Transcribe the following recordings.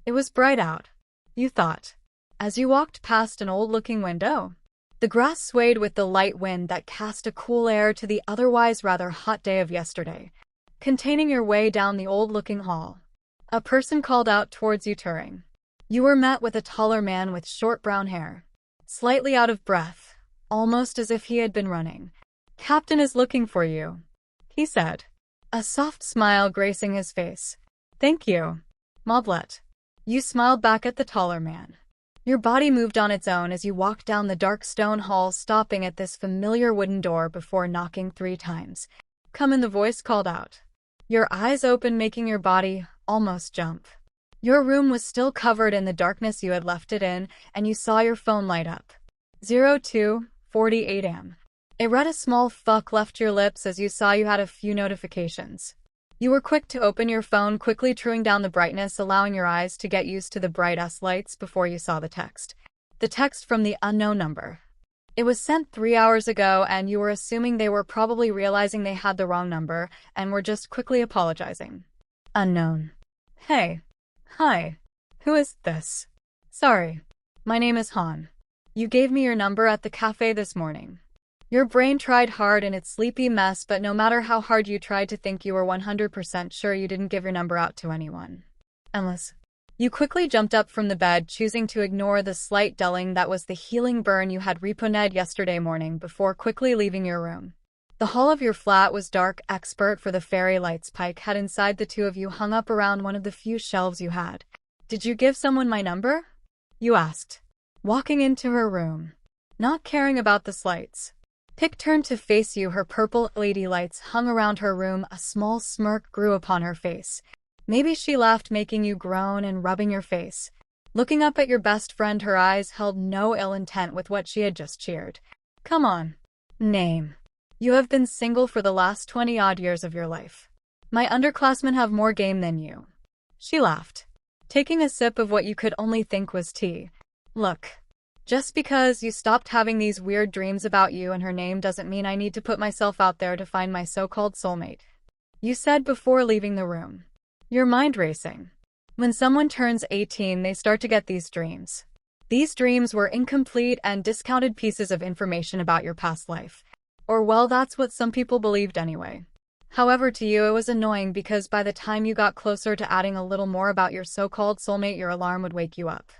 It was bright out, you thought, as you walked past an old-looking window. The grass swayed with the light wind that cast a cool air to the otherwise rather hot day of yesterday. Containing your way down the old-looking hall, a person called out towards you, turning. You were met with a taller man with short brown hair, slightly out of breath, almost as if he had been running. "Captain is looking for you," he said, a soft smile gracing his face. "Thank you, Moblet." You smiled back at the taller man. Your body moved on its own as you walked down the dark stone hall, stopping at this familiar wooden door before knocking 3 times. "Come in," the voice called out. Your eyes opened, making your body almost jump. Your room was still covered in the darkness you had left it in, and you saw your phone light up. 02:48 am. It read. A small fuck left your lips as you saw you had a few notifications. You were quick to open your phone, quickly turning down the brightness, allowing your eyes to get used to the bright lights before you saw the text. The text from the unknown number. It was sent 3 hours ago, and you were assuming they were probably realizing they had the wrong number and were just quickly apologizing. Unknown. Hey. Hi. Who is this? Sorry. My name is Han. You gave me your number at the cafe this morning. Your brain tried hard in its sleepy mess, but no matter how hard you tried to think, you were 100% sure you didn't give your number out to anyone. Unless. You quickly jumped up from the bed, choosing to ignore the slight dulling that was the healing burn you had reponed yesterday morning, before quickly leaving your room. The hall of your flat was dark, expert for the fairy lights Pike had inside the two of you hung up around one of the few shelves you had. "Did you give someone my number?" you asked, walking into her room, not caring about the slights. Pick turned to face you, her purple LED lights hung around her room. A small smirk grew upon her face. Maybe she laughed, making you groan and rubbing your face. Looking up at your best friend, her eyes held no ill intent with what she had just cheered. "Come on. Name. You have been single for the last 20-odd years of your life. My underclassmen have more game than you." She laughed, taking a sip of what you could only think was tea. "Look. Just because you stopped having these weird dreams about you and her name doesn't mean I need to put myself out there to find my so-called soulmate," you said before leaving the room, your mind racing. When someone turns 18, they start to get these dreams. These dreams were incomplete and discounted pieces of information about your past life. Or well, that's what some people believed anyway. However, to you it was annoying because by the time you got closer to adding a little more about your so-called soulmate, your alarm would wake you up.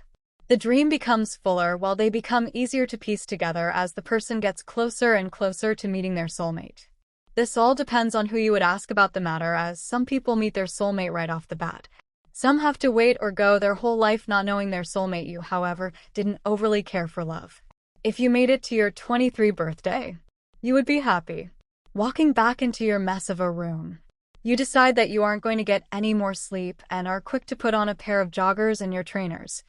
The dream becomes fuller while they become easier to piece together as the person gets closer and closer to meeting their soulmate. This all depends on who you would ask about the matter, as some people meet their soulmate right off the bat. Some have to wait or go their whole life not knowing their soulmate. You, however, didn't overly care for love. If you made it to your 23rd birthday, you would be happy. Walking back into your mess of a room, you decide that you aren't going to get any more sleep and are quick to put on a pair of joggers and your trainers.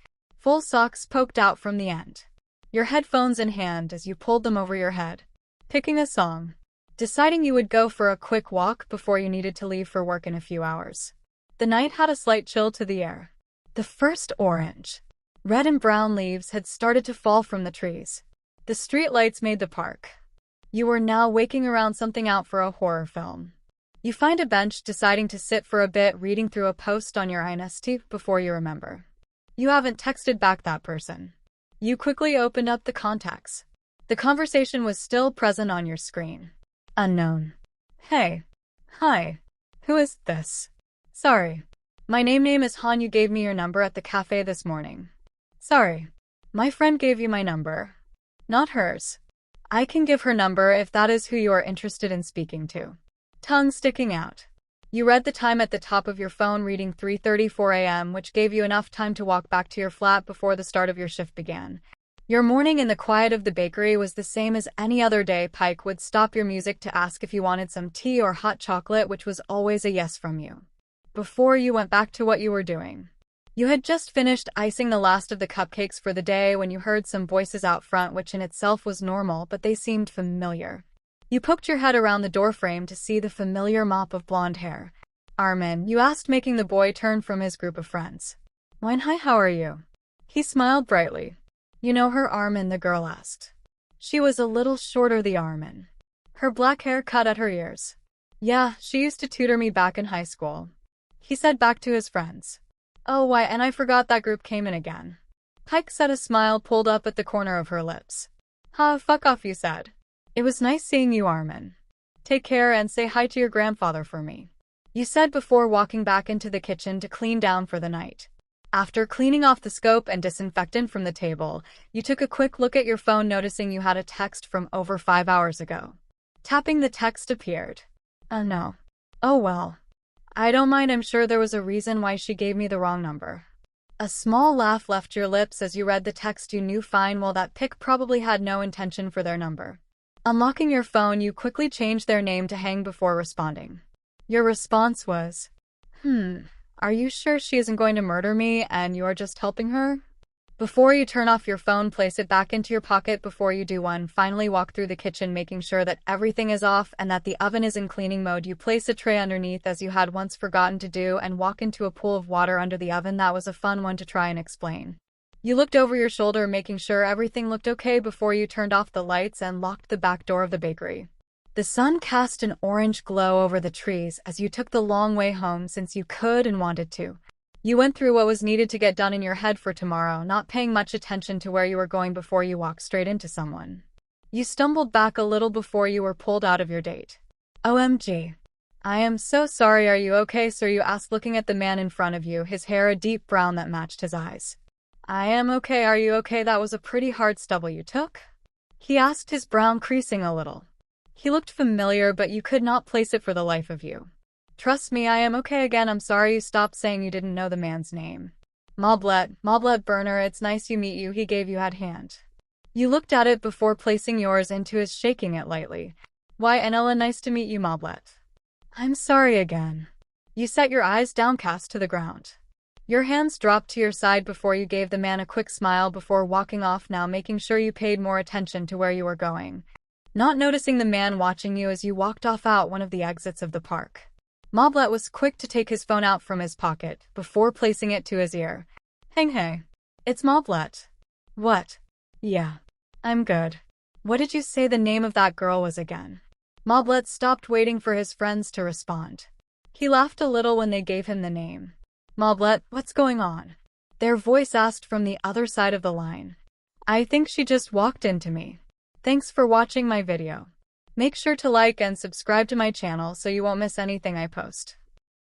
Full socks poked out from the end. Your headphones in hand as you pulled them over your head. Picking a song. Deciding you would go for a quick walk before you needed to leave for work in a few hours. The night had a slight chill to the air. The first orange, red and brown leaves had started to fall from the trees. The street lights made the park. You were now waking around something out for a horror film. You find a bench, deciding to sit for a bit, reading through a post on your INST before you remember. You haven't texted back that person. You quickly opened up the contacts. The conversation was still present on your screen. Unknown. Hey. Hi. Who is this? Sorry. My name is Han. You gave me your number at the cafe this morning. Sorry. My friend gave you my number. Not hers. I can give her number if that is who you are interested in speaking to. Tongue sticking out. You read the time at the top of your phone, reading 3:34 a.m., which gave you enough time to walk back to your flat before the start of your shift began. Your morning in the quiet of the bakery was the same as any other day. Pike would stop your music to ask if you wanted some tea or hot chocolate, which was always a yes from you. Before you went back to what you were doing. You had just finished icing the last of the cupcakes for the day when you heard some voices out front, which in itself was normal, but they seemed familiar. You poked your head around the doorframe to see the familiar mop of blonde hair. "Armin," you asked, making the boy turn from his group of friends. "Wine, hi, how are you?" He smiled brightly. "You know her?" Armin, the girl asked. She was a little shorter than Armin. Her black hair cut at her ears. "Yeah, she used to tutor me back in high school," he said back to his friends. Oh, why, and I forgot that group came in again. Pike said, a smile pulled up at the corner of her lips. Ha, fuck off, you said. It was nice seeing you, Armin. Take care and say hi to your grandfather for me. You said before walking back into the kitchen to clean down for the night. After cleaning off the scope and disinfectant from the table, you took a quick look at your phone, noticing you had a text from over 5 hours ago. Tapping the text appeared. No. Oh well. I don't mind, I'm sure there was a reason why she gave me the wrong number. A small laugh left your lips as you read the text. You knew fine well that Pick probably had no intention for their number. Unlocking your phone, you quickly changed their name to Hange before responding. Your response was, are you sure she isn't going to murder me and you're just helping her? Before you turn off your phone, place it back into your pocket. Before you do one, finally walk through the kitchen, making sure that everything is off and that the oven is in cleaning mode. You place a tray underneath, as you had once forgotten to do, and walk into a pool of water under the oven. That was a fun one to try and explain. You looked over your shoulder, making sure everything looked okay before you turned off the lights and locked the back door of the bakery. The sun cast an orange glow over the trees as you took the long way home, since you could and wanted to. You went through what was needed to get done in your head for tomorrow, not paying much attention to where you were going before you walked straight into someone. You stumbled back a little before you were pulled out of your date. OMG. I am so sorry, are you okay, sir? You asked, looking at the man in front of you, his hair a deep brown that matched his eyes. I am okay, are you okay? That was a pretty hard stumble you took? He asked, his brow creasing a little. He looked familiar, but you could not place it for the life of you. Trust me, I am okay again. I'm sorry you stopped, saying you didn't know the man's name. Moblet Burner, it's nice you meet you. He gave you that hand. You looked at it before placing yours into his, shaking it lightly. Why, Ella, nice to meet you, Moblet. I'm sorry again. You set your eyes downcast to the ground. Your hands dropped to your side before you gave the man a quick smile before walking off, now making sure you paid more attention to where you were going. Not noticing the man watching you as you walked off out one of the exits of the park. Moblet was quick to take his phone out from his pocket before placing it to his ear. Hey, it's Moblet. What? Yeah. I'm good. What did you say the name of that girl was again? Moblet stopped, waiting for his friends to respond. He laughed a little when they gave him the name. Moblet, what's going on? Their voice asked from the other side of the line. I think she just walked into me. Thanks for watching my video. Make sure to like and subscribe to my channel so you won't miss anything I post.